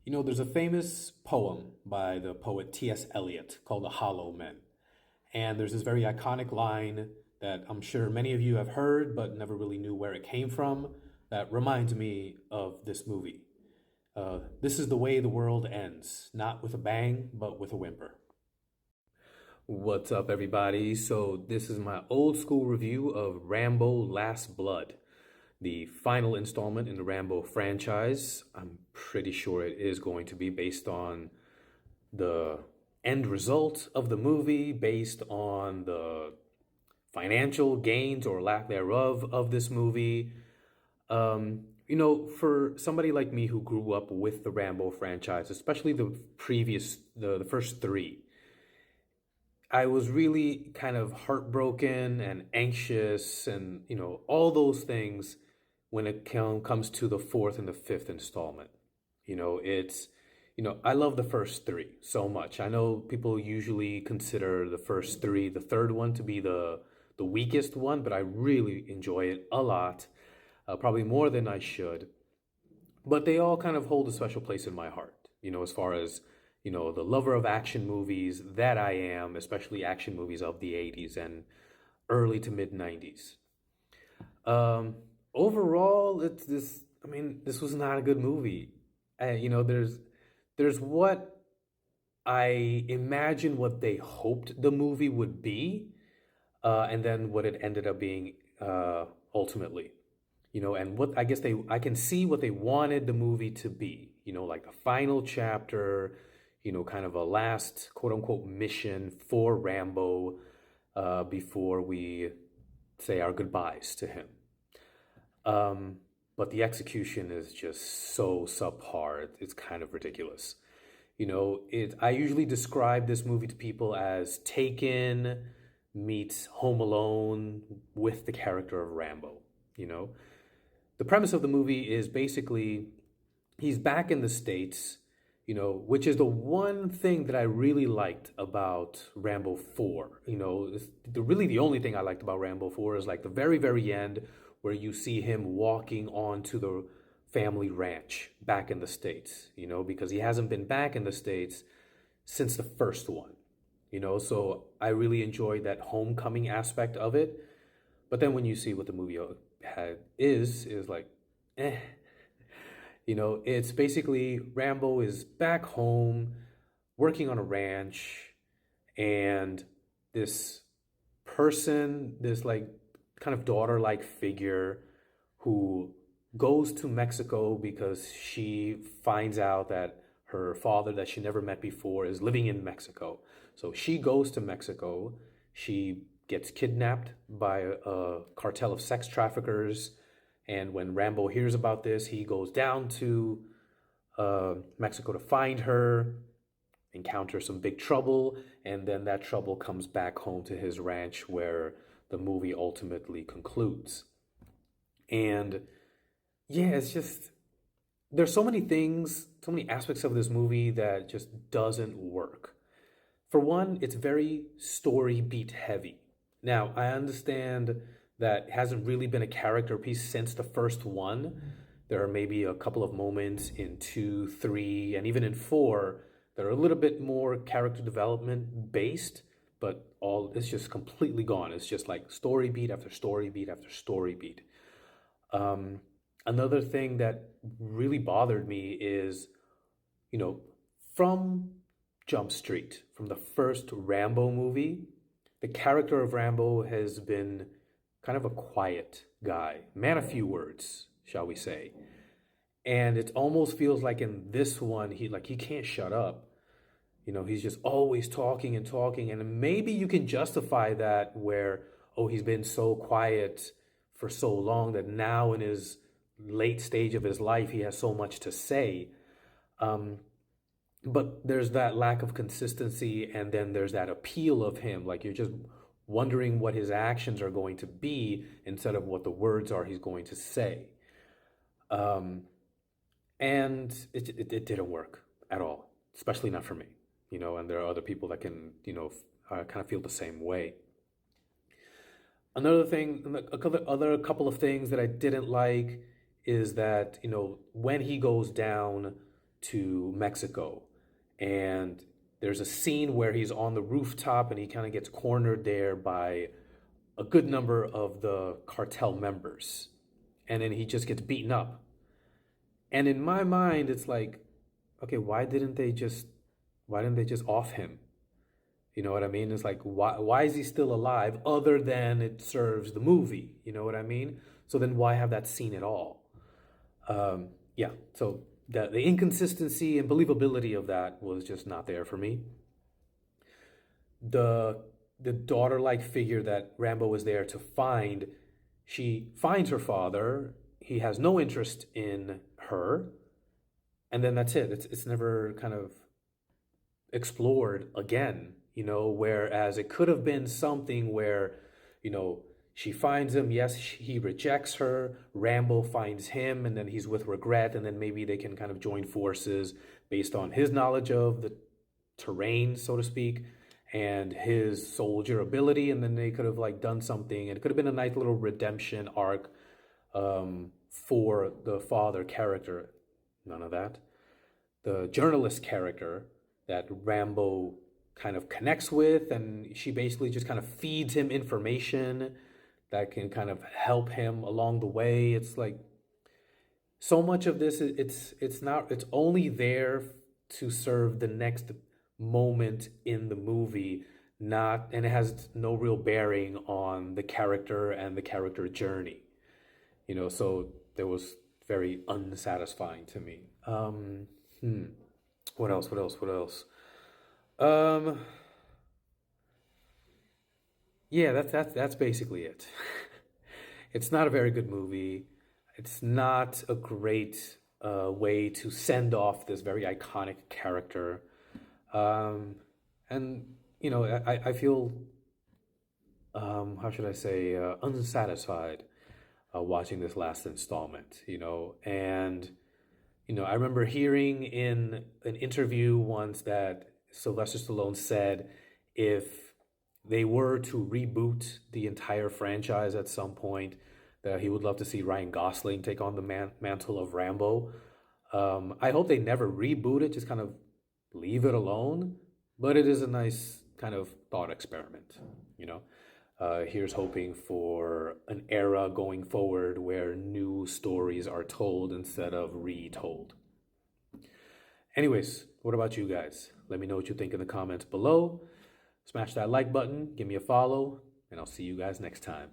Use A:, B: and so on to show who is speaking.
A: There's a famous poem by the poet T.S. Eliot called The Hollow Men. And there's this very iconic line that I'm sure many of you have heard but never really knew where it came from that reminds me of this movie. This is the way the world ends, not with a bang, but with a whimper. What's up, everybody? So, this is my old school review of Rambo Last Blood, the final installment in the Rambo franchise. I'm pretty sure it is going to be based on the end result of the movie, based on the financial gains or lack thereof of this movie. For somebody like me who grew up with the Rambo franchise, especially the first three, I was really kind of heartbroken and anxious and, all those things when it comes to the fourth and the fifth installment. I love the first three so much. I know people usually consider the first three, the third one to be the weakest one, but I really enjoy it a lot, probably more than I should. But they all kind of hold a special place in my heart, as far as, the lover of action movies that I am, especially action movies of the 80s and early to mid 90s. Um, Overall, this was not a good movie. There's what I imagine what they hoped the movie would be, and then what it ended up being ultimately. And what I can see what they wanted the movie to be. Like a final chapter, kind of a last quote unquote mission for Rambo before we say our goodbyes to him. But the execution is just so subpar. It's kind of ridiculous. I usually describe this movie to people as Taken meets Home Alone with the character of Rambo. You know, the premise of the movie is basically he's back in the States, which is the one thing that I really liked about Rambo 4. Really the only thing I liked about Rambo 4 is like the very, very end where you see him walking onto the family ranch back in the States, because he hasn't been back in the States since the first one, so I really enjoyed that homecoming aspect of it. But then when you see what the movie is like, eh. It's basically Rambo is back home working on a ranch, and this this like kind of daughter-like figure who goes to Mexico because she finds out that her father that she never met before is living in Mexico. So she goes to Mexico. She gets kidnapped by a cartel of sex traffickers. And when Rambo hears about this, he goes down to Mexico to find her, encounter some big trouble, and then that trouble comes back home to his ranch where the movie ultimately concludes. And yeah, it's just there's so many things, so many aspects of this movie that just doesn't work. For one, it's very story beat heavy. Now, I understand that hasn't really been a character piece since the first one. There are maybe a couple of moments in 2, 3, and even in 4 that are a little bit more character development based, but all it's just completely gone. It's just like story beat after story beat after story beat. Um, Another thing that really bothered me is, you know, from Jump Street, from the first Rambo movie, the character of Rambo has been kind of a quiet guy, man of few words, shall we say. And it almost feels like in this one, he can't shut up. He's just always talking and talking. And maybe you can justify that where, oh, he's been so quiet for so long that now in his late stage of his life, he has so much to say. Um, but there's that lack of consistency, and then there's that appeal of him. Like you're just wondering what his actions are going to be instead of what the words are he's going to say. Um, and it didn't work at all, especially not for me. And there are other people that can, kind of feel the same way. Another thing, other couple of things that I didn't like is that, when he goes down to Mexico. And there's a scene where he's on the rooftop and he kind of gets cornered there by a good number of the cartel members. And then he just gets beaten up. And in my mind, it's like, okay, why didn't they just off him? You know what I mean? It's like, why is he still alive other than it serves the movie? You know what I mean? So then why have that scene at all? Yeah, so the inconsistency and believability of that was just not there for me. The the daughter-like figure that Rambo was there to find, she finds her father. He has no interest in her, and then that's it. It's never kind of explored again, whereas it could have been something where, you know, she finds him, yes, he rejects her, Rambo finds him, and then he's with regret, and then maybe they can kind of join forces based on his knowledge of the terrain, so to speak, and his soldier ability, and then they could have like done something, and it could have been a nice little redemption arc for the father character. None of that. The journalist character that Rambo kind of connects with, and she basically just kind of feeds him information that can kind of help him along the way. It's like so much of this, it's only there to serve the next moment in the movie, not and it has no real bearing on the character and the character journey. So there was very unsatisfying to me. What else? What else? What else? Um, yeah, that's basically it. It's not a very good movie. It's not a great way to send off this very iconic character. Um, and I feel how should I say, unsatisfied watching this last installment. And I remember hearing in an interview once that Sylvester Stallone said if they were to reboot the entire franchise at some point, that he would love to see Ryan Gosling take on the mantle of Rambo. I hope they never reboot it, just kind of leave it alone. But it is a nice kind of thought experiment, you know. Here's hoping for an era going forward where new stories are told instead of retold. Anyways, what about you guys? Let me know what you think in the comments below. Smash that like button, give me a follow, and I'll see you guys next time.